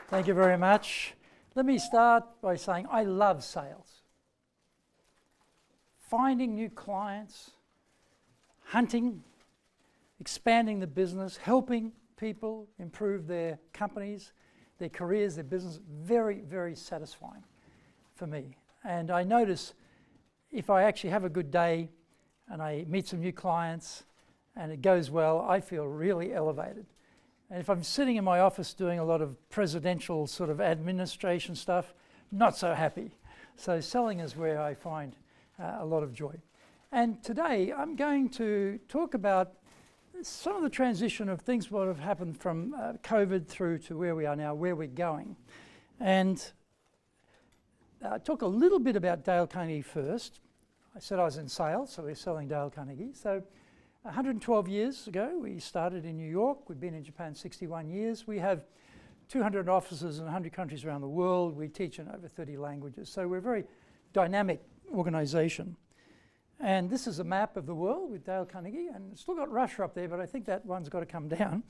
Thank you very much. Let me start by saying I love sales. Finding new clients, hunting, expanding the business, helping people improve their companies, their careers, their business, very, very satisfying for me. And I notice if I actually have a good day and I meet some new clients and it goes well, I feel really elevated. And if I'm sitting in my office doing a lot of presidential sort of administration stuff, not so happy. So selling is where I find a lot of joy. And today I'm going to talk about some of the transition of things that have happened from COVID through to where we are now, where we're going. And talk a little bit about Dale Carnegie first. I said I was in sales, so we're selling Dale Carnegie. So 112 years ago, we started in New York. We've been in Japan 61 years. We have 200 offices in 100 countries around the world. We teach in over 30 languages. So we're a very dynamic organization. And this is a map of the world with Dale Carnegie. And it's still got Russia up there, but I think that one's got to come down.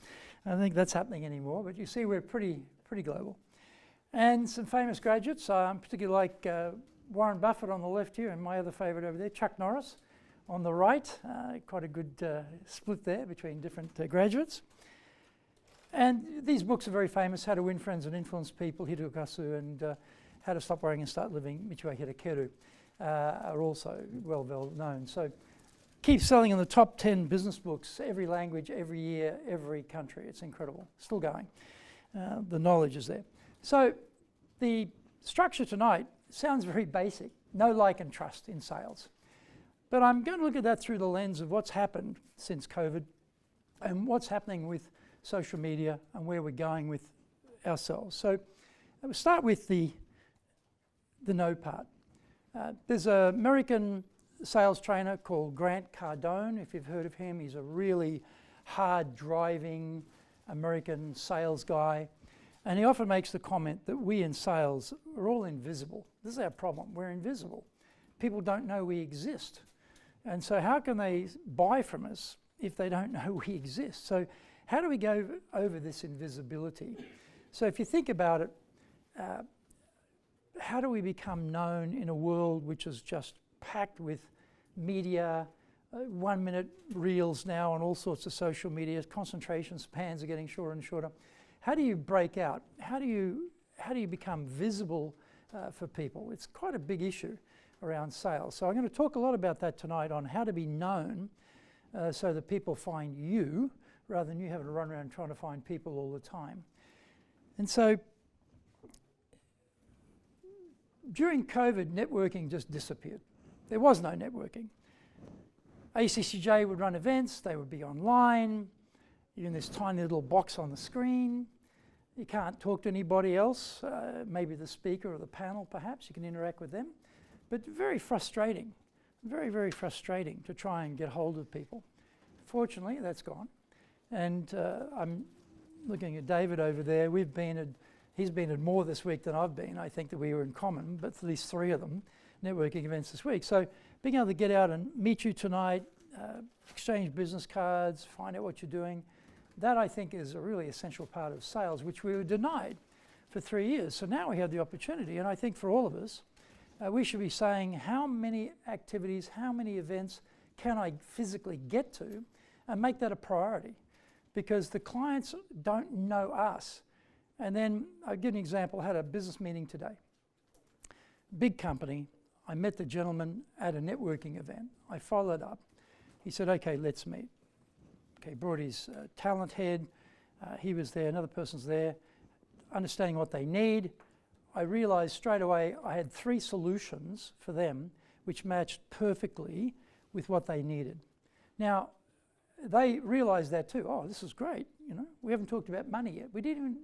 I don't think that's happening anymore. But you see we're pretty global. And some famous graduates, particularly like Warren Buffett on the left here, and my other favorite over there, Chuck Norris on the right. Quite a good split there between different graduates. And these books are very famous: How to Win Friends and Influence People, Hitokasu, and How to Stop Worrying and Start Living, Michiwa Hirakeru, are also well known. So keep selling in the top 10 business books, every language, every year, every country. It's incredible. Still going. The knowledge is there. So the structure tonight sounds very basic. Know, like, and trust in sales. But I'm going to look at that through the lens of what's happened since COVID and what's happening with social media and where we're going with ourselves. So we'll start with the know part. There's an American sales trainer called Grant Cardone. If you've heard of him, he's a really hard-driving American sales guy. And he often makes the comment that we in sales are all invisible. This is our problem. We're invisible. People don't know we exist. And so how can they buy from us if they don't know we exist? So how do we go over this invisibility? So if you think about it, how do we become known in a world which is just packed with media, 1-minute reels now on all sorts of social media, concentration spans are getting shorter and shorter. How do you break out? How do you become visible for people? It's quite a big issue around sales. So I'm going to talk a lot about that tonight, on how to be known so that people find you rather than you having to run around trying to find people all the time. And so during COVID, networking just disappeared. There was no networking. ACCJ would run events, they would be online. You're in this tiny little box on the screen. You can't talk to anybody else, maybe the speaker or the panel perhaps, you can interact with them. But very frustrating, very, very frustrating to try and get hold of people. Fortunately, that's gone. And I'm looking at David over there. He's been at more this week than I've been. I think that we were in common, but at least 3 of them, networking events this week. So being able to get out and meet you tonight, exchange business cards, find out what you're doing, that I think is a really essential part of sales, which we were denied for 3 years. So now we have the opportunity, and I think for all of us, we should be saying how many activities, how many events can I physically get to, and make that a priority, because the clients don't know us. And then I'll give you an example. I had a business meeting today. Big company. I met the gentleman at a networking event. I followed up. He said, okay, let's meet. Okay, brought his talent head. He was there, another person's there, understanding what they need. I realized straight away I had 3 solutions for them which matched perfectly with what they needed. Now, they realized that too. Oh, this is great. You know, we haven't talked about money yet. We didn't even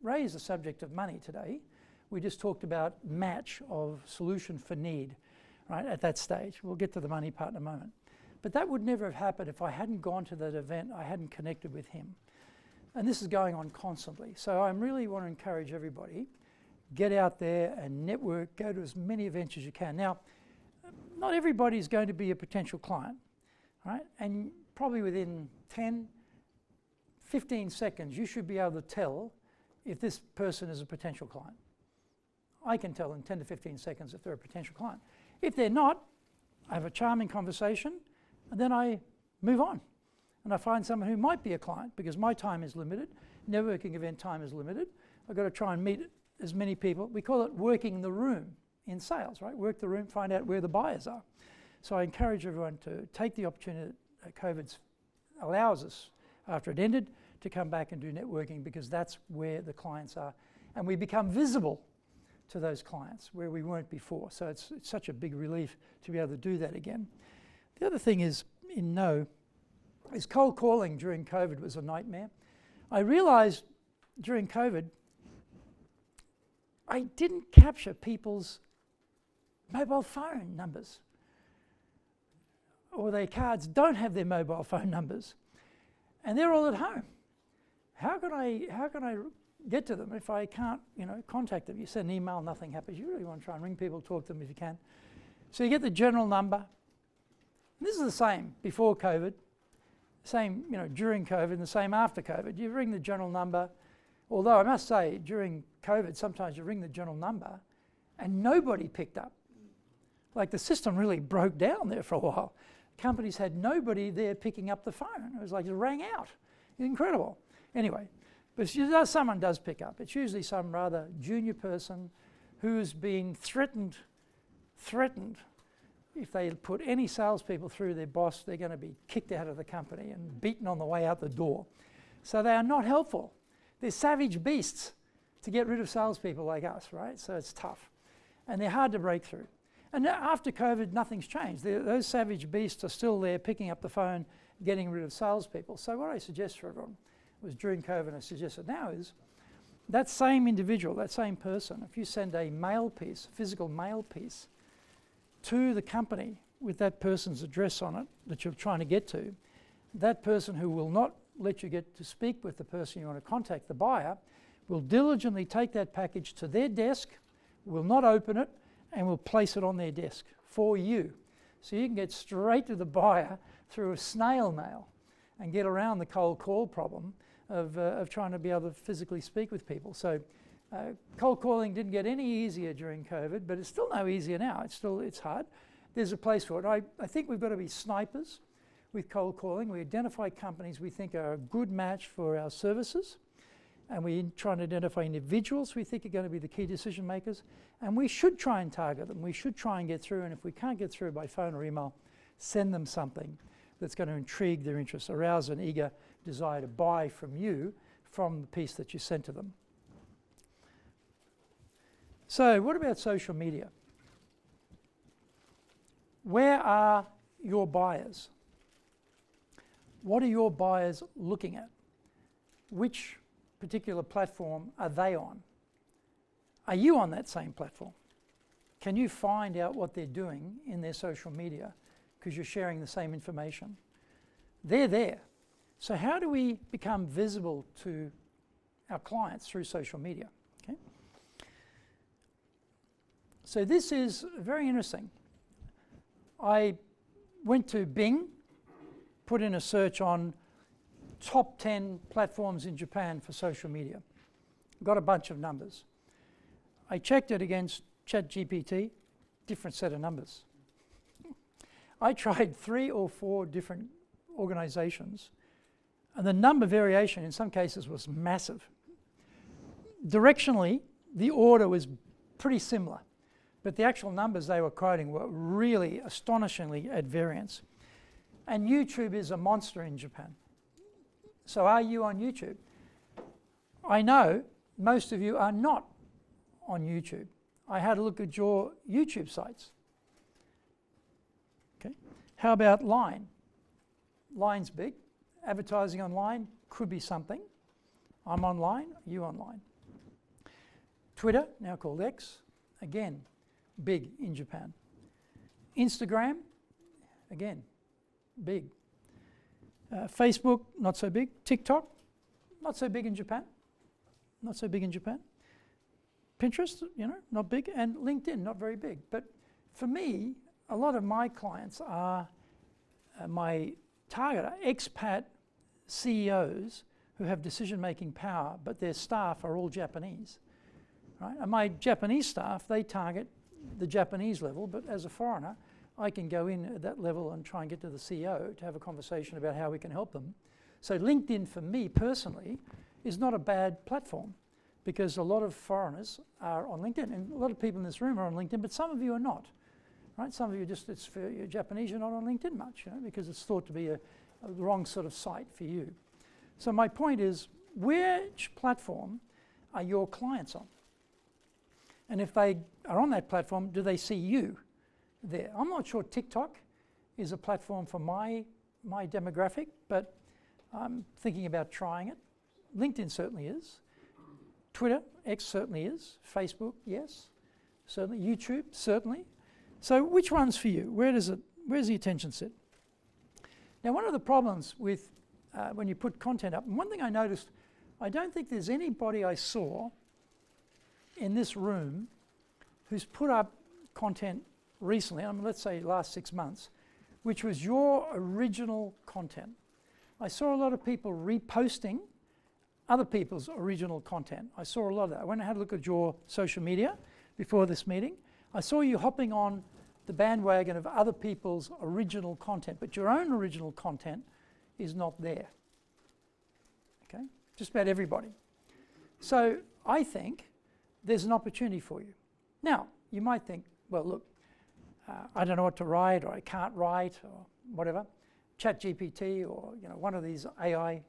raise the subject of money today. We just talked about match of solution for need, right, at that stage. We'll get to the money part in a moment. But that would never have happened if I hadn't gone to that event, I hadn't connected with him. And this is going on constantly. So I really want to encourage everybody, get out there and network, go to as many events as you can. Now, not everybody is going to be a potential client, right? And probably within 10, 15 seconds, you should be able to tell if this person is a potential client. I can tell in 10 to 15 seconds if they're a potential client. If they're not, I have a charming conversation, and then I move on. And I find someone who might be a client, because my time is limited, networking event time is limited. I've got to try and meet as many people. We call it working the room in sales, right? Work the room, find out where the buyers are. So I encourage everyone to take the opportunity that COVID allows us, after it ended, to come back and do networking, because that's where the clients are. And we become visible to those clients where we weren't before. So it's such a big relief to be able to do that again. The other thing is, is cold calling during COVID was a nightmare. I realized during COVID, I didn't capture people's mobile phone numbers, or their cards don't have their mobile phone numbers, and they're all at home. How can I get to them if I can't, contact them? You send an email, nothing happens. You really want to try and ring people, talk to them if you can. So you get the general number. This is the same before COVID, same during COVID, and the same after COVID. You ring the general number, although I must say during COVID sometimes you ring the general number and nobody picked up. Like the system really broke down there for a while. Companies had nobody there picking up the phone. It was like it rang out. Incredible. Anyway, but someone does pick up. It's usually some rather junior person who's been threatened. If they put any salespeople through their boss, they're going to be kicked out of the company and beaten on the way out the door. So they are not helpful. They're savage beasts to get rid of salespeople like us, right? So it's tough. And they're hard to break through. And after COVID, nothing's changed. Those savage beasts are still there picking up the phone, getting rid of salespeople. So what I suggest for everyone was during COVID, and I suggest it now, is that same individual, that same person, if you send a mail piece, physical mail piece, to the company with that person's address on it that you're trying to get to, that person who will not let you get to speak with the person you want to contact, the buyer, will diligently take that package to their desk, will not open it, and will place it on their desk for you. So you can get straight to the buyer through a snail mail and get around the cold call problem of trying to be able to physically speak with people. So cold calling didn't get any easier during COVID, but it's still no easier now. It's hard. There's a place for it. I think we've got to be snipers with cold calling. We identify companies we think are a good match for our services, and we try and identify individuals we think are going to be the key decision makers, and we should try and target them. We should try and get through, and if we can't get through by phone or email, send them something that's going to intrigue their interest, arouse an eager desire to buy from you from the piece that you sent to them. So what about social media? Where are your buyers? What are your buyers looking at? Which particular platform are they on? Are you on that same platform? Can you find out what they're doing in their social media because you're sharing the same information? They're there. So how do we become visible to our clients through social media? Okay. So this is very interesting. I went to Bing, put in a search on top 10 platforms in Japan for social media. Got a bunch of numbers. I checked it against ChatGPT, different set of numbers. I tried 3 or 4 different organizations, and the number variation in some cases was massive. Directionally, the order was pretty similar, but the actual numbers they were quoting were really astonishingly at variance. And YouTube is a monster in Japan. So are you on YouTube? I know most of you are not on YouTube. I had a look at your YouTube sites. Okay. How about Line? Line's big. Advertising online could be something. I'm online, you online. Twitter, now called X, again, big in Japan. Instagram, again, big. Facebook, not so big. TikTok, not so big in Japan. Not so big in Japan. Pinterest, not big. And LinkedIn, not very big. But for me, a lot of my clients are my target are expat CEOs who have decision-making power, but their staff are all Japanese, right? And my Japanese staff, they target the Japanese level, but as a foreigner, I can go in at that level and try and get to the CEO to have a conversation about how we can help them. So LinkedIn, for me personally, is not a bad platform, because a lot of foreigners are on LinkedIn, and a lot of people in this room are on LinkedIn, but some of you are not, right? Some of you just, it's for you're Japanese, you're not on LinkedIn much, you know, because it's thought to be a wrong sort of site for you. So my point is, which platform are your clients on? And if they are on that platform, do they see you there? I'm not sure TikTok is a platform for my demographic, but I'm thinking about trying it. LinkedIn certainly is. Twitter, X certainly is. Facebook, yes. Certainly. YouTube, certainly. So which one's for you? Where's the attention sit? Now, one of the problems with when you put content up, and one thing I noticed, I don't think there's anybody I saw in this room who's put up content recently, I mean, let's say last 6 months, which was your original content. I saw a lot of people reposting other people's original content. I saw a lot of that. I went and had a look at your social media before this meeting. I saw you hopping on the bandwagon of other people's original content, but your own original content is not there. Okay? Just about everybody. So I think there's an opportunity for you. Now, you might think, well, look, I don't know what to write, or I can't write, or whatever. ChatGPT or one of these AI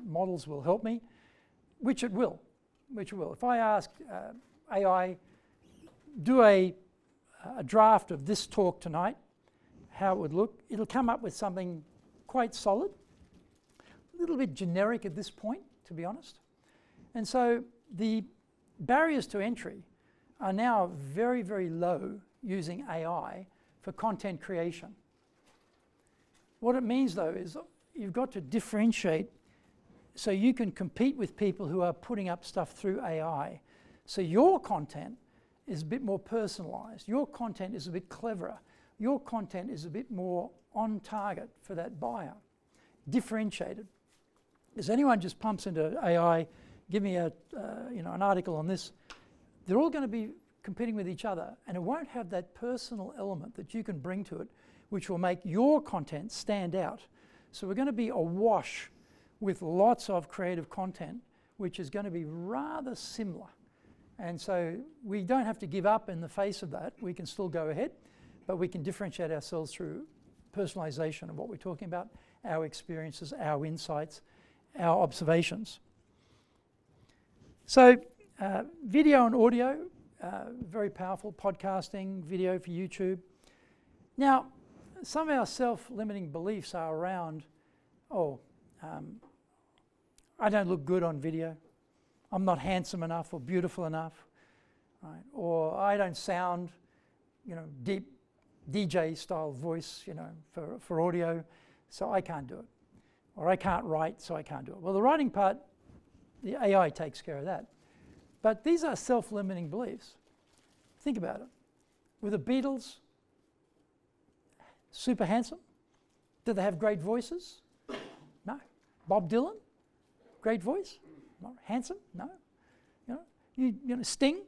models will help me, which it will. If I ask AI, do a draft of this talk tonight, how it would look, it'll come up with something quite solid, a little bit generic at this point, to be honest. And so the barriers to entry are now very, very low using AI for content creation. What it means, though, is you've got to differentiate so you can compete with people who are putting up stuff through AI. So your content is a bit more personalized. Your content is a bit cleverer. Your content is a bit more on target for that buyer, differentiated. If anyone just pumps into AI, give me an article on this, they're all going to be competing with each other, and it won't have that personal element that you can bring to it, which will make your content stand out. So we're going to be awash with lots of creative content, which is going to be rather similar. And so we don't have to give up in the face of that. We can still go ahead, but we can differentiate ourselves through personalization of what we're talking about, our experiences, our insights, our observations. So video and audio, very powerful. Podcasting, video for YouTube. Now, some of our self-limiting beliefs are around, I don't look good on video. I'm not handsome enough or beautiful enough, right? Or I don't sound, deep DJ-style voice, for audio, so I can't do it. Or I can't write, so I can't do it. Well, the writing part, the AI takes care of that. But these are self-limiting beliefs. Think about it. Were the Beatles super handsome? Did they have great voices? No. Bob Dylan? Great voice? Not handsome? No. Sting?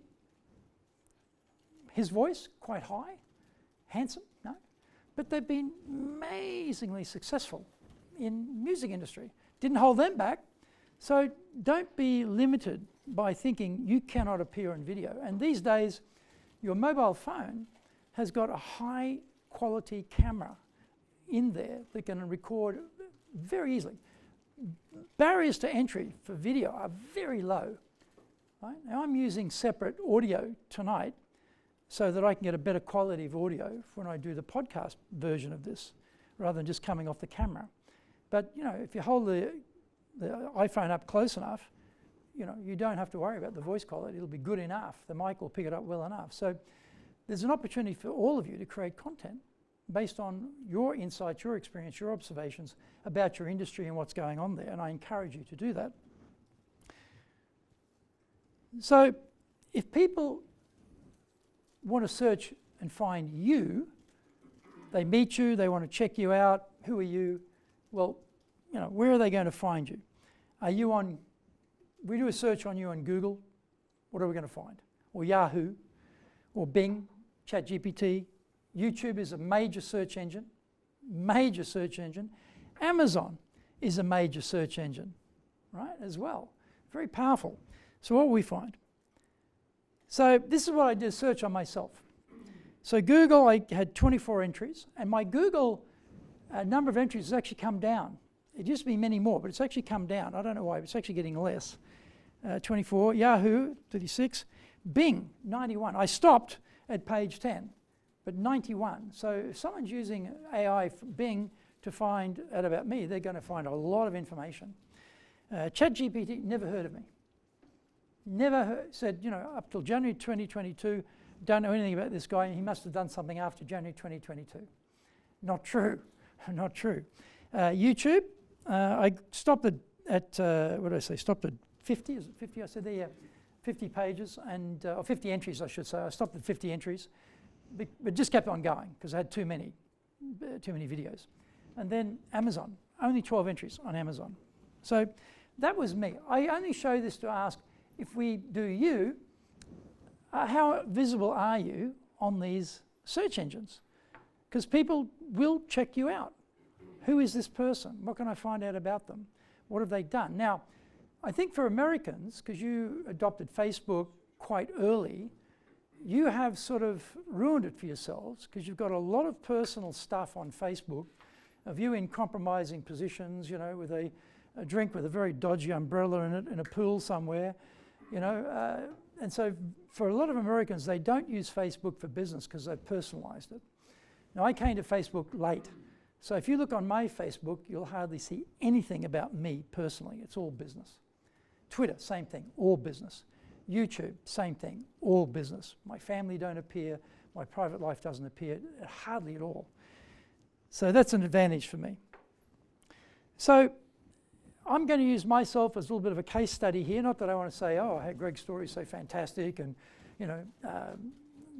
His voice? Quite high? Handsome? No. But they've been amazingly successful in music industry. Didn't hold them back. So don't be limited by thinking you cannot appear in video. And these days, your mobile phone has got a high quality camera in there that can record very easily. Barriers to entry for video are very low. Right? Now I'm using separate audio tonight so that I can get a better quality of audio when I do the podcast version of this, rather than just coming off the camera. But if you hold the iPhone up close enough, you don't have to worry about the voice quality. It'll be good enough. The mic will pick it up well enough. So there's an opportunity for all of you to create content based on your insights, your experience, your observations about your industry and what's going on there. And I encourage you to do that. So if people want to search and find you, they meet you, they want to check you out, who are you? Well, where are they going to find you? Are you on, we do a search on you on Google, what are we going to find? Or Yahoo, or Bing, ChatGPT. YouTube is a major search engine, major search engine. Amazon is a major search engine, right, as well. Very powerful. So what will we find? So this is what I did a search on myself. So Google, I had 24 entries, and my Google number of entries has actually come down. It used to be many more, but it's actually come down. I don't know why, but it's actually getting less. 24, Yahoo, 36, Bing, 91. I stopped at page 10, but 91. So if someone's using AI from Bing to find out about me, they're going to find a lot of information. ChatGPT, never heard of me. Never said, you know, up till January 2022, don't know anything about this guy, and he must have done something after January 2022. Not true, not true. YouTube, I stopped at what did I say, stopped at 50, is it 50? I said there, yeah, 50 pages, and or 50 entries, I should say. I stopped at 50 entries, but just kept on going, because I had too many videos. And then Amazon, only 12 entries on Amazon. So that was me. I only show this to ask, if we do you, how visible are you on these search engines? Because people will check you out. Who is this person? What can I find out about them? What have they done? Now, I think for Americans, because you adopted Facebook quite early, you have sort of ruined it for yourselves, because you've got a lot of personal stuff on Facebook of you in compromising positions, you know, with a drink with a very dodgy umbrella in it in a pool somewhere, you know. And so for a lot of Americans, they don't use Facebook for business because they've personalized it. Now, I came to Facebook late. So if you look on my Facebook, you'll hardly see anything about me personally. It's all business. Twitter, same thing, all business. YouTube, same thing, all business. My family don't appear. My private life doesn't appear, hardly at all. So that's an advantage for me. So I'm going to use myself as a little bit of a case study here. Not that I want to say, oh, Greg's story is so fantastic, and you know,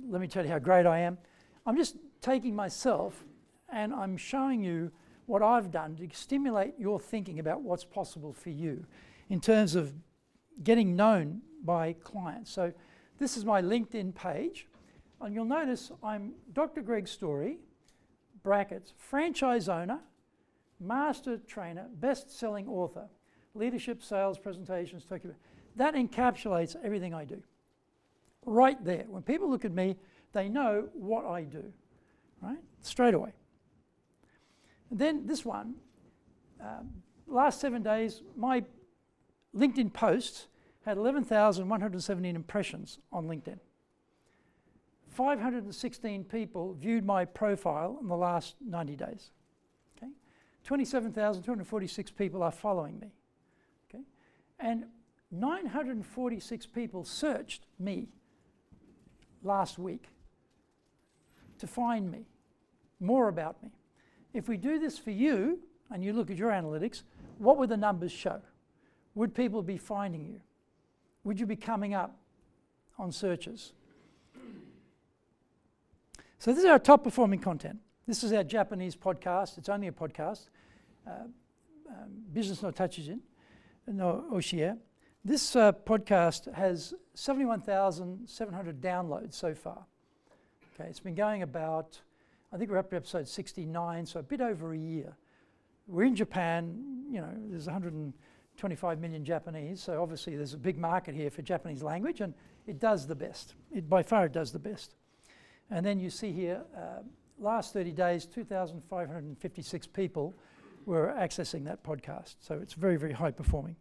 let me tell you how great I am. I'm just taking myself and I'm showing you what I've done to stimulate your thinking about what's possible for you in terms of getting known by clients. So this is my LinkedIn page, and you'll notice I'm Dr. Greg Story, brackets, franchise owner, master trainer, best-selling author, leadership, sales, presentations, Tokyo. That encapsulates everything I do. Right there. When people look at me, they know what I do, right? Straight away. And then this one, last 7 days, my LinkedIn posts had 11,117 impressions on LinkedIn. 516 people viewed my profile in the last 90 days. 27,246 people are following me, okay? And 946 people searched me last week to find me, more about me. If we do this for you, and you look at your analytics, what would the numbers show? Would people be finding you? Would you be coming up on searches? So this is our top performing content. This is our Japanese podcast. It's only a podcast. Business no Tachijin, no Oshier. This podcast has 71,700 downloads so far. Okay, it's been going about, I think we're up to episode 69, so a bit over a year. We're in Japan, you know, there's 125 million Japanese, so obviously there's a big market here for Japanese language, and it does the best. By far it does the best. And then you see here, last 30 days, 2,556 people were accessing that podcast. So it's very, very high performing.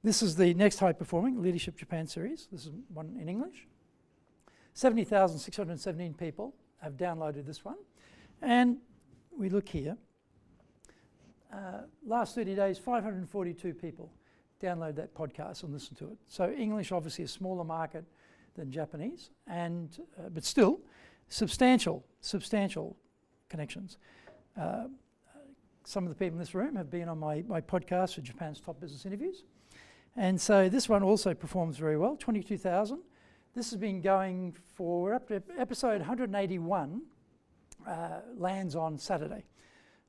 This is the next high performing Leadership Japan series. This is one in English. 70,617 people have downloaded this one. And we look here. Last 30 days, 542 people download that podcast and listen to it. So English, obviously a smaller market than Japanese, and but still substantial connections. Some of the people in this room have been on my podcast for Japan's Top Business Interviews. And so this one also performs very well, 22,000. This has been going for up to episode 181, lands on Saturday.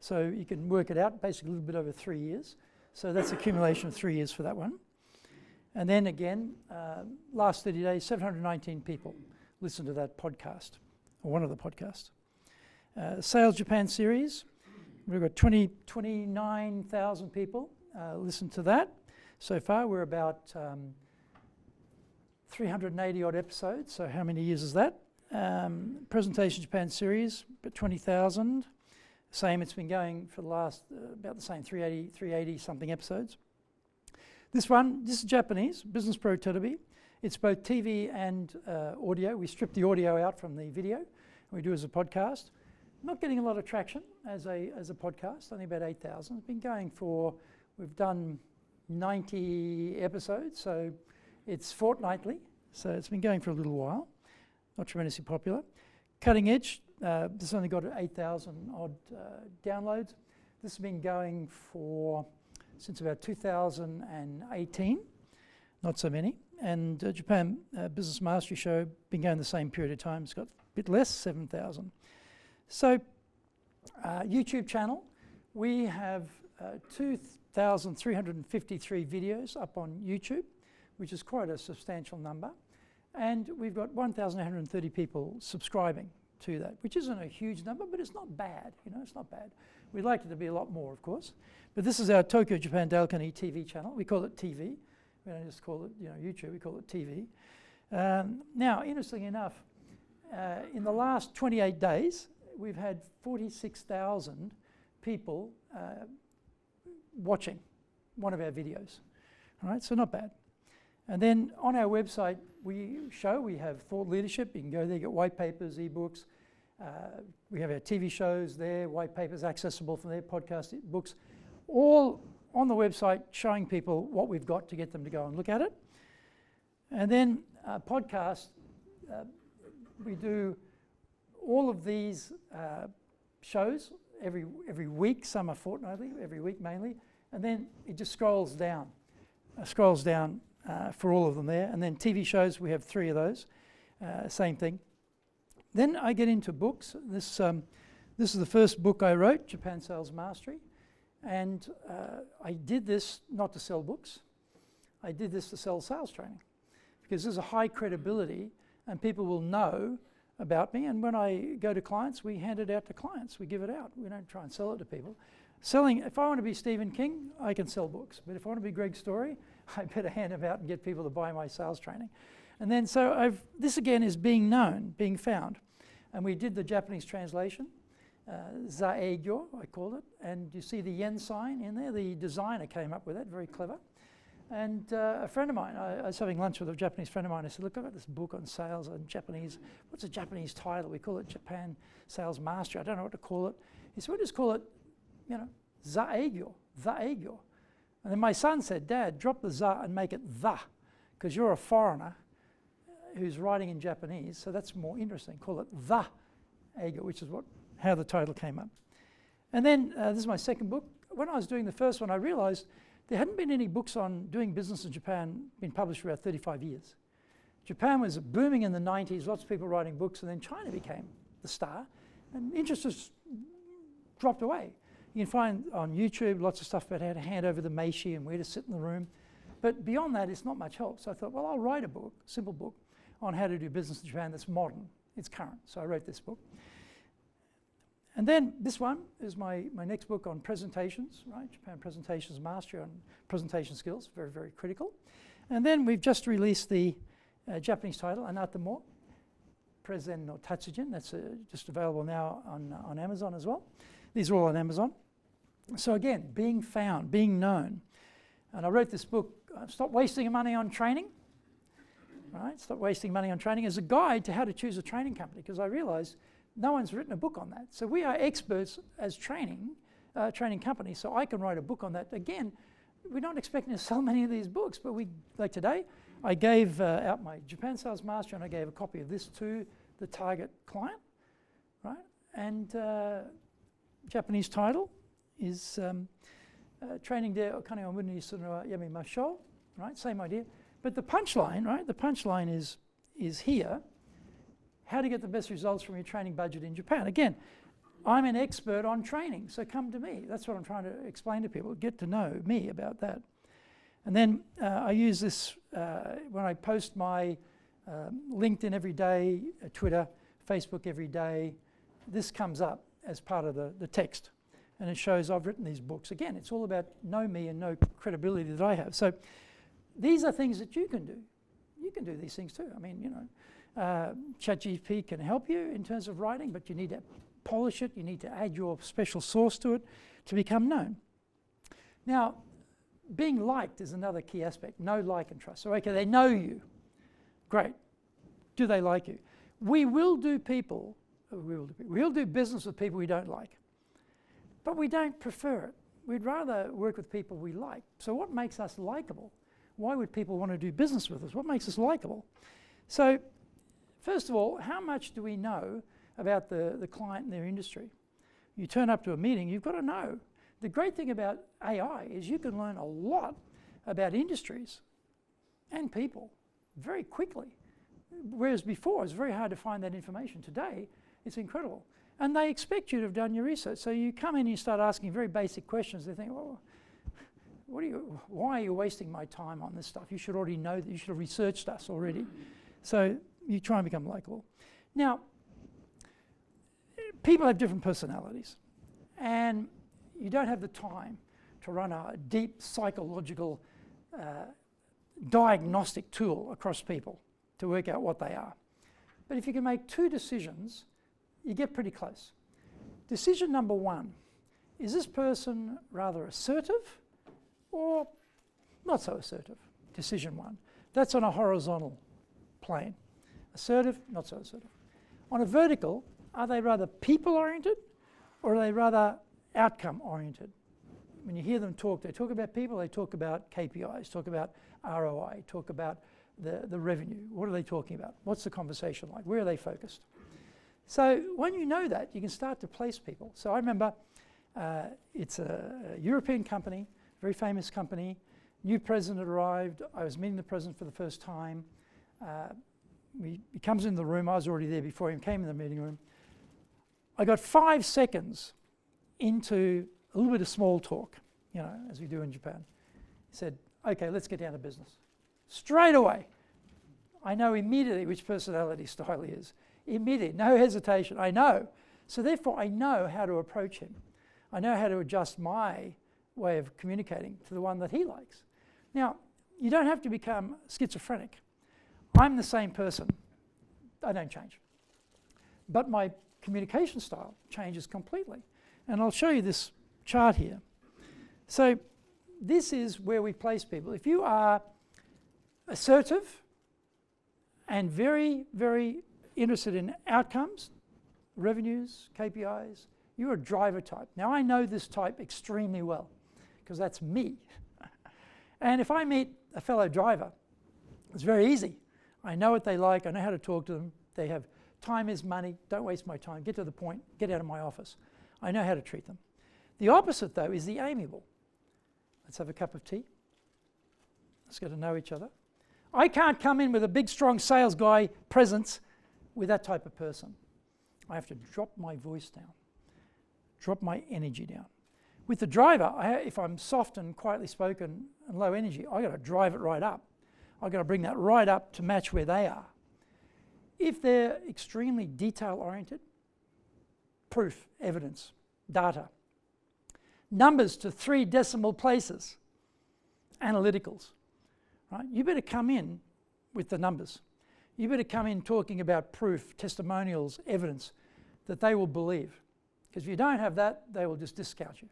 So you can work it out, basically a little bit over 3 years. So that's accumulation of 3 years for that one. And then again, last 30 days, 719 people listened to that podcast, or one of the podcasts. Sales Japan series, we've got 29,000 people listened to that. So far, we're about 380 odd episodes, so how many years is that? Presentation Japan series, about 20,000. Same, it's been going for the last, about the same, 380 something episodes. This is Japanese, Business Pro Terebi. It's both TV and audio. We strip the audio out from the video. We do it as a podcast. Not getting a lot of traction as a podcast, only about 8,000. It's been going for, we've done 90 episodes, so it's fortnightly. So it's been going for a little while. Not tremendously popular. Cutting Edge, this only got 8,000 odd downloads. This has been going since about 2018, not so many. And Japan Business Mastery Show, been going the same period of time. It's got a bit less, 7,000. So YouTube channel, we have 2,353 videos up on YouTube, which is quite a substantial number. And we've got 1,830 people subscribing to that, which isn't a huge number, but it's not bad. It's not bad. We'd like it to be a lot more, of course. But this is our Tokyo Japan Daikani TV channel. We call it TV. We don't just call it YouTube, we call it TV. Now, interestingly enough, in the last 28 days, we've had 46,000 people watching one of our videos. All right, so not bad. And then on our website, we have thought leadership. You can go there, get white papers, ebooks. We have our TV shows there, white papers accessible from there, podcast books, all on the website showing people what we've got to get them to go and look at it. And then podcast, we do all of these shows every week. Some are fortnightly, every week mainly. And then it just scrolls down for all of them there. And then TV shows, we have 3 of those, same thing. Then I get into books. This is the first book I wrote, Japan Sales Mastery. And I did this not to sell books. I did this to sell sales training, because there's a high credibility and people will know about me. And when I go to clients, we hand it out to clients. We give it out. We don't try and sell it to people. Selling, if I want to be Stephen King, I can sell books. But if I want to be Greg Story, I better hand them out and get people to buy my sales training. And then so this again is being known, being found. And we did the Japanese translation, Zaegyo, I call it. And you see the yen sign in there. The designer came up with it, very clever. And a friend of mine, I was having lunch with a Japanese friend of mine. I said, look, I've got this book on sales and Japanese. What's a Japanese title? We call it Japan Sales Mastery. I don't know what to call it. He said, we'll just call it, Zaegyo, Zaegyo. And then my son said, Dad, drop the za and make it the, because you're a foreigner who's writing in Japanese, so that's more interesting. Call it the Egyo, which is how the title came up. And then this is my second book. When I was doing the first one, I realized there hadn't been any books on doing business in Japan been published for about 35 years. Japan was booming in the 90s, lots of people writing books, and then China became the star, and interest just dropped away. You can find on YouTube lots of stuff about how to hand over the meishi and where to sit in the room. But beyond that, it's not much help. So I thought, well, I'll write a book, simple book, on how to do business in Japan that's modern. It's current. So I wrote this book. And then this one is my next book on presentations, right? Japan Presentations Mastery on presentation skills, very, very critical. And then we've just released the Japanese title, Anatamo, Prezen no Tatsujin. That's just available now on Amazon as well. These are all on Amazon. So again, being found, being known. And I wrote this book, Stop Wasting Money on Training. Right? Stop wasting money on training as a guide to how to choose a training company, because I realized no one's written a book on that. So we are experts as training companies, so I can write a book on that. Again, we're not expecting to sell many of these books, but like today, I gave out my Japan Sales Mastery, and I gave a copy of this to the target client, right? And Japanese title is Training de Okane o Muni Suru wa Yamimashou, right? Same idea. But the punchline, right? The punchline is here. How to get the best results from your training budget in Japan. Again, I'm an expert on training, so come to me. That's what I'm trying to explain to people. Get to know me about that. And then I use this when I post my LinkedIn every day, Twitter, Facebook every day. This comes up as part of the text. And it shows I've written these books. Again, it's all about know me and know credibility that I have. So these are things that you can do. You can do these things too. I mean, you know, ChatGPT can help you in terms of writing, but you need to polish it. You need to add your special sauce to it to become known. Now, being liked is another key aspect. Know, like, and trust. So, okay, they know you. Great. Do they like you? We'll do business with people we don't like. But we don't prefer it. We'd rather work with people we like. So what makes us likable? Why would people want to do business with us? What makes us likable? So first of all, how much do we know about the client and their industry? You turn up to a meeting, you've got to know. The great thing about AI is you can learn a lot about industries and people very quickly. Whereas before, it's very hard to find that information. Today, it's incredible. And they expect you to have done your research. So you come in and you start asking very basic questions. They think, well, why are you wasting my time on this stuff? You should already know that. You should have researched us already. So you try and become likable. Now, people have different personalities. And you don't have the time to run a deep psychological diagnostic tool across people to work out what they are. But if you can make two decisions, you get pretty close. Decision number one, is this person rather assertive or not so assertive? Decision one. That's on a horizontal plane. Assertive, not so assertive. On a vertical, are they rather people-oriented or are they rather outcome-oriented? When you hear them talk, they talk about people, they talk about KPIs, talk about ROI, talk about the revenue. What are they talking about? What's the conversation like? Where are they focused? So when you know that, you can start to place people. So I remember it's a European company, very famous company. New president arrived. I was meeting the president for the first time. He comes in the room. I was already there before him, came in the meeting room. I got 5 seconds into a little bit of small talk, you know, as we do in Japan. He said, okay, let's get down to business. Straight away, I know immediately which personality style he is. Immediate, no hesitation, I know. So therefore I know how to approach him. I know how to adjust my way of communicating to the one that he likes. Now, you don't have to become schizophrenic. I'm the same person. I don't change. But my communication style changes completely. And I'll show you this chart here. So this is where we place people. If you are assertive and very, very interested in outcomes, revenues, KPIs, you're a driver type. Now I know this type extremely well because that's me. And if I meet a fellow driver, it's very easy. I know what they like, I know how to talk to them. They have time is money, don't waste my time, get to the point, get out of my office. I know how to treat them. The opposite though is the amiable. Let's have a cup of tea. Let's get to know each other. I can't come in with a big strong sales guy presence with that type of person. I have to drop my voice down, drop my energy down. With the driver, if I'm soft and quietly spoken and low energy, I've got to drive it right up. I've got to bring that right up to match where they are. If they're extremely detail-oriented, proof, evidence, data, numbers to 3 decimal places, analyticals, right? You better come in with the numbers. You better come in talking about proof, testimonials, evidence that they will believe. Because if you don't have that, they will just discount you.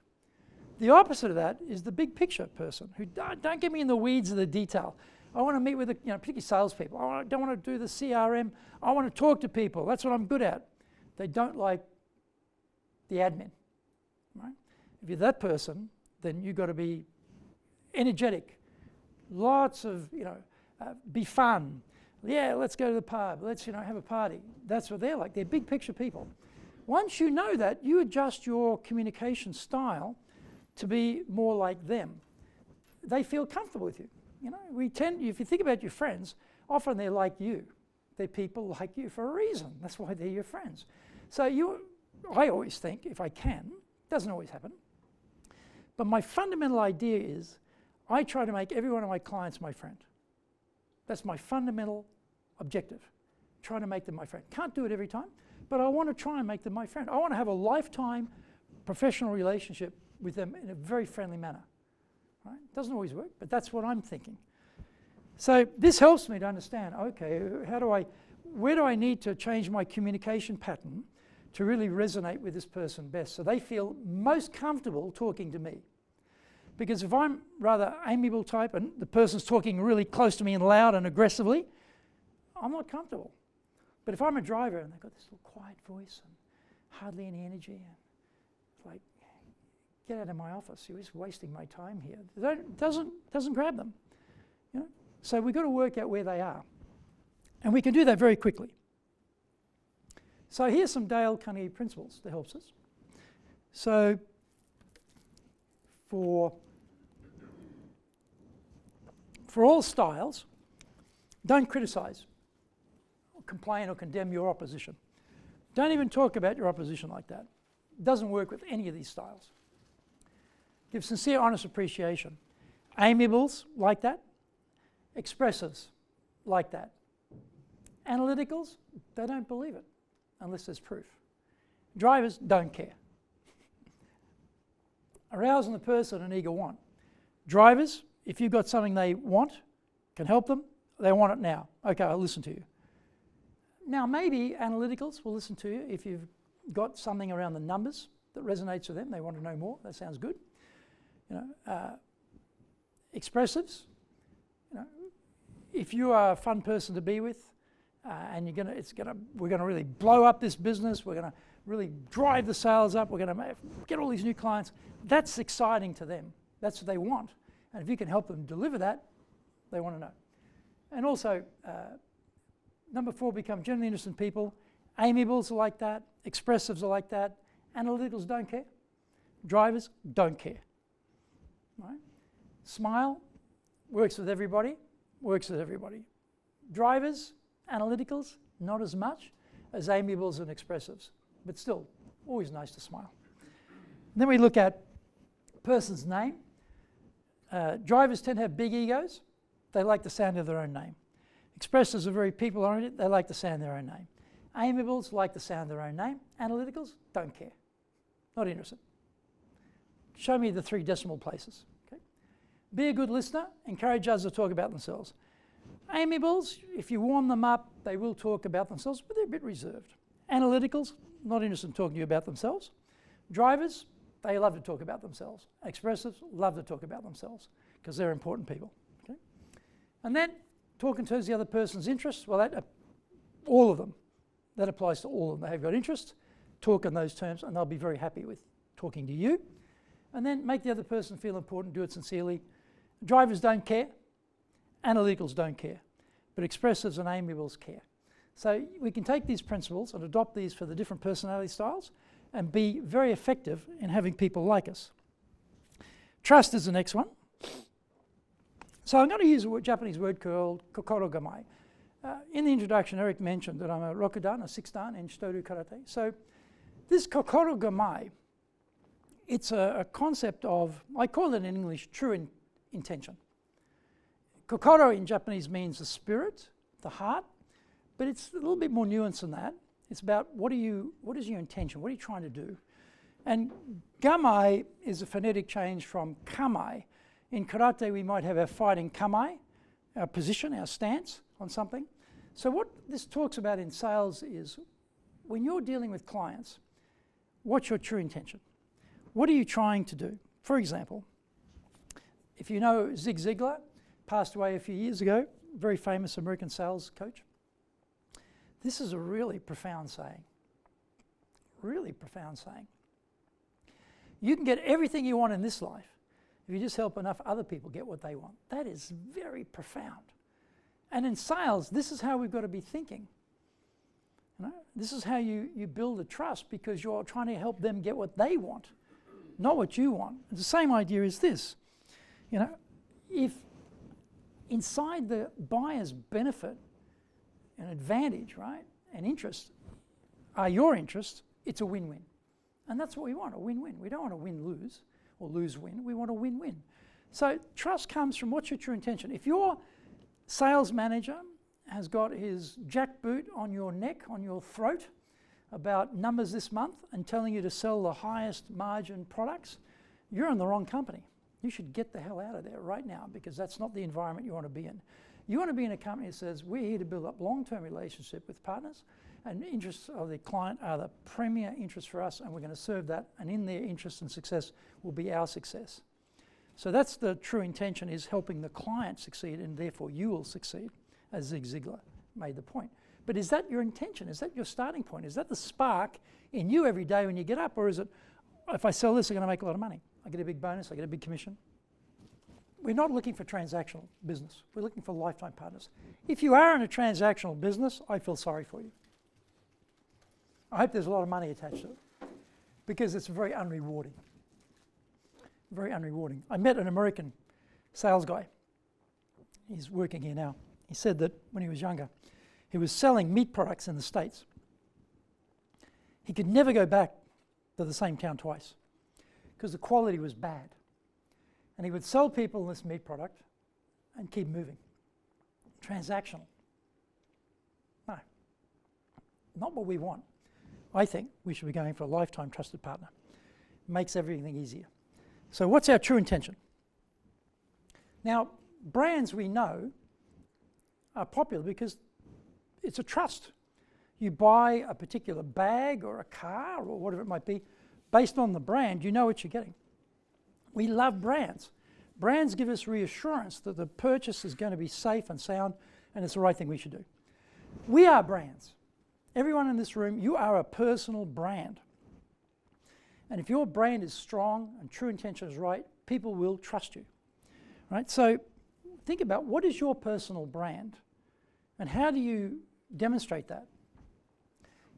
The opposite of that is the big picture person who don't get me in the weeds of the detail. I want to meet with, particularly salespeople. I don't want to do the CRM. I want to talk to people. That's what I'm good at. They don't like the admin, right? If you're that person, then you've got to be energetic. Lots of, be fun. Yeah, let's go to the pub. Let's, have a party. That's what they're like. They're big picture people. Once you know that, you adjust your communication style to be more like them. They feel comfortable with you. If you think about your friends, often they're like you. They're people like you for a reason. That's why they're your friends. So I always think, if I can, doesn't always happen, but my fundamental idea is I try to make every one of my clients my friend. That's my fundamental objective, try to make them my friend. Can't do it every time, but I want to try and make them my friend. I want to have a lifetime professional relationship with them in a very friendly manner. Right? Doesn't always work, but that's what I'm thinking. So this helps me to understand, okay, where do I need to change my communication pattern to really resonate with this person best so they feel most comfortable talking to me? Because if I'm rather amiable type and the person's talking really close to me and loud and aggressively, I'm not comfortable. But if I'm a driver and they've got this little quiet voice and hardly any energy, and it's like, get out of my office, you're just wasting my time here. It doesn't grab them. You know? So we've got to work out where they are. And we can do that very quickly. So here's some Dale Carnegie principles that helps us. So for all styles, don't criticize, or complain or condemn your opposition. Don't even talk about your opposition like that. It doesn't work with any of these styles. Give sincere, honest appreciation. Amiables, like that. Expressives, like that. Analyticals, they don't believe it unless there's proof. Drivers don't care. Arousing the person an eager want. Drivers, if you've got something they want, can help them, they want it now. Okay, I'll listen to you. Now maybe analyticals will listen to you if you've got something around the numbers that resonates with them, they want to know more, that sounds good. You know, expressives, you know, if you are a fun person to be with, and we're gonna really blow up this business, we're gonna really drive the sales up, we're gonna get all these new clients, that's exciting to them. That's what they want. And if you can help them deliver that, they want to know. And also, number 4, become genuinely interested in people. Amiables are like that, expressives are like that, analyticals don't care, drivers don't care. Right? Smile, works with everybody, Drivers, analyticals, not as much as amiables and expressives, but still, always nice to smile. And then we look at person's name. Drivers tend to have big egos. They like the sound of their own name. Expressives are very people-oriented. They like the sound of their own name. Amiables like the sound of their own name. Analyticals don't care. Not interested. Show me the 3 decimal places. Okay? Be a good listener. Encourage others to talk about themselves. Amiables, if you warm them up, they will talk about themselves, but they're a bit reserved. Analyticals, not interested in talking to you about themselves. Drivers, they love to talk about themselves. Expressives love to talk about themselves because they're important people. Okay? And then talk in terms of the other person's interests. Well, all of them. That applies to all of them. They have got interest, talk in those terms, and they'll be very happy with talking to you. And then make the other person feel important, do it sincerely. Drivers don't care. Analyticals don't care. But expressives and amiables care. So we can take these principles and adopt these for the different personality styles and be very effective in having people like us. Trust is the next one. So I'm going to use a Japanese word called kokoro gamai. In the introduction, Eric mentioned that I'm a rokudan, a 6-dan in Shitoru Karate. So this kokoro gamai, it's a concept of, I call it in English, true intention. Kokoro in Japanese means the spirit, the heart, but it's a little bit more nuanced than that. It's about what is your intention? What are you trying to do? And gamai is a phonetic change from kamai. In karate, we might have our fighting kamai, our position, our stance on something. So what this talks about in sales is when you're dealing with clients, what's your true intention? What are you trying to do? For example, if you know Zig Ziglar, passed away a few years ago, very famous American sales coach. This is a really profound saying. Really profound saying. You can get everything you want in this life if you just help enough other people get what they want. That is very profound. And in sales, this is how we've got to be thinking. You know, this is how you build a trust because you're trying to help them get what they want, not what you want. It's the same idea as this. You know, if inside the buyer's benefit and advantage, right, and interest are your interests, it's a win-win. And that's what we want, a win-win. We don't want a win-lose or lose-win. We want a win-win. So trust comes from what's your true intention. If your sales manager has got his jackboot on your neck, on your throat, about numbers this month and telling you to sell the highest margin products, you're in the wrong company. You should get the hell out of there right now, because that's not the environment you want to be in. You want to be in a company that says, we're here to build up long-term relationship with partners, and interests of the client are the premier interest for us, and we're going to serve that, and in their interest and success will be our success. So that's the true intention, is helping the client succeed, and therefore you will succeed, as Zig Ziglar made the point. But is that your intention? Is that your starting point? Is that the spark in you every day when you get up? Or is it, if I sell this, I'm going to make a lot of money. I get a big bonus, I get a big commission. We're not looking for transactional business. We're looking for lifetime partners. If you are in a transactional business, I feel sorry for you. I hope there's a lot of money attached to it, because it's very unrewarding. Very unrewarding. I met an American sales guy. He's working here now. He said that when he was younger, he was selling meat products in the States. He could never go back to the same town twice because the quality was bad. And he would sell people this meat product and keep moving. Transactional. No, not what we want. I think we should be going for a lifetime trusted partner. Makes everything easier. So what's our true intention? Now, brands we know are popular because it's a trust. You buy a particular bag or a car or whatever it might be, based on the brand, you know what you're getting. We love brands. Brands give us reassurance that the purchase is going to be safe and sound, and it's the right thing we should do. We are brands. Everyone in this room, you are a personal brand. And if your brand is strong and true intention is right, people will trust you. Right? So think about, what is your personal brand and how do you demonstrate that?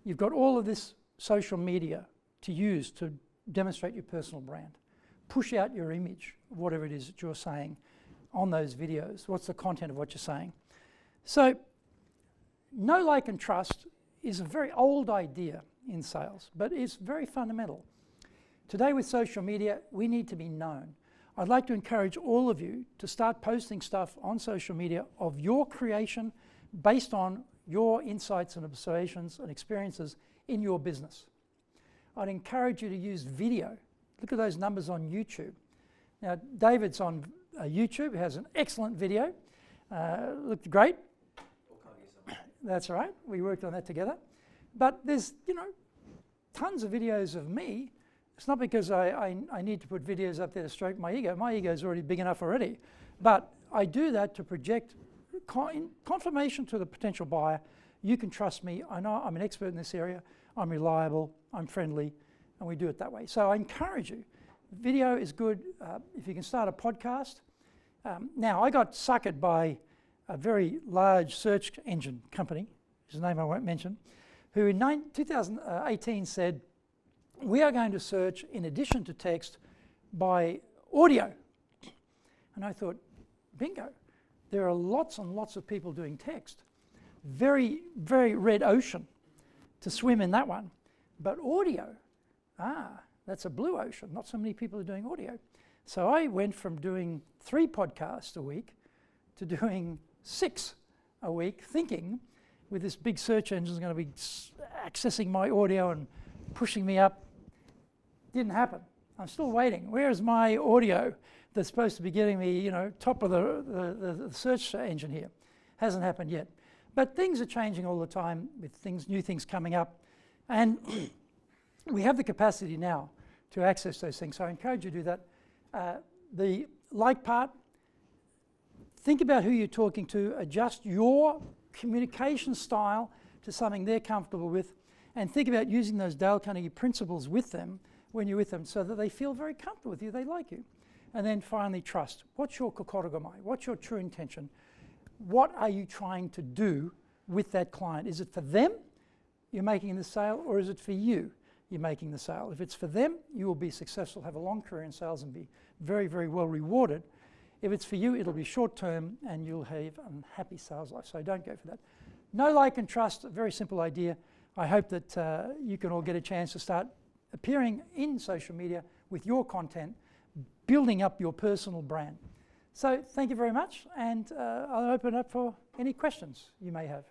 You've got all of this social media to use to demonstrate your personal brand. Push out your image, whatever it is that you're saying on those videos. What's the content of what you're saying? So know, like, and trust is a very old idea in sales, but it's very fundamental. Today with social media, we need to be known. I'd like to encourage all of you to start posting stuff on social media of your creation based on your insights and observations and experiences in your business. I'd encourage you to use video. Look at those numbers on YouTube. Now, David's on YouTube. He has an excellent video. Looked great. That's right. We worked on that together. But there's, tons of videos of me. It's not because I need to put videos up there to stroke my ego. My ego is already big enough already. But I do that to project confirmation to the potential buyer. You can trust me. I know I'm an expert in this area. I'm reliable. I'm friendly. And we do it that way. So I encourage you. Video is good. If you can start a podcast. Now, I got suckered by a very large search engine company, whose name I won't mention, who in 2018 said, we are going to search, in addition to text, by audio. And I thought, bingo. There are lots and lots of people doing text. Very, very red ocean to swim in that one. But audio, that's a blue ocean. Not so many people are doing audio. So I went from doing 3 podcasts a week to doing 6 a week, thinking with this big search engine is going to be accessing my audio and pushing me up. Didn't happen. I'm still waiting. Where is my audio that's supposed to be getting me, top of the search engine here? Hasn't happened yet. But things are changing all the time with new things coming up. And we have the capacity now to access those things. So I encourage you to do that. The like part, think about who you're talking to, adjust your communication style to something they're comfortable with, and think about using those Dale Carnegie principles with them when you're with them so that they feel very comfortable with you, they like you. And then finally, trust. What's your kokotogamai? What's your true intention? What are you trying to do with that client? Is it for them you're making the sale, or is it for you you're making the sale? If it's for them, you will be successful, have a long career in sales and be very, very well rewarded. If it's for you, it'll be short term and you'll have a happy sales life. So don't go for that. Know, like, and trust, a very simple idea. I hope that you can all get a chance to start appearing in social media with your content, building up your personal brand. So thank you very much, and I'll open up for any questions you may have.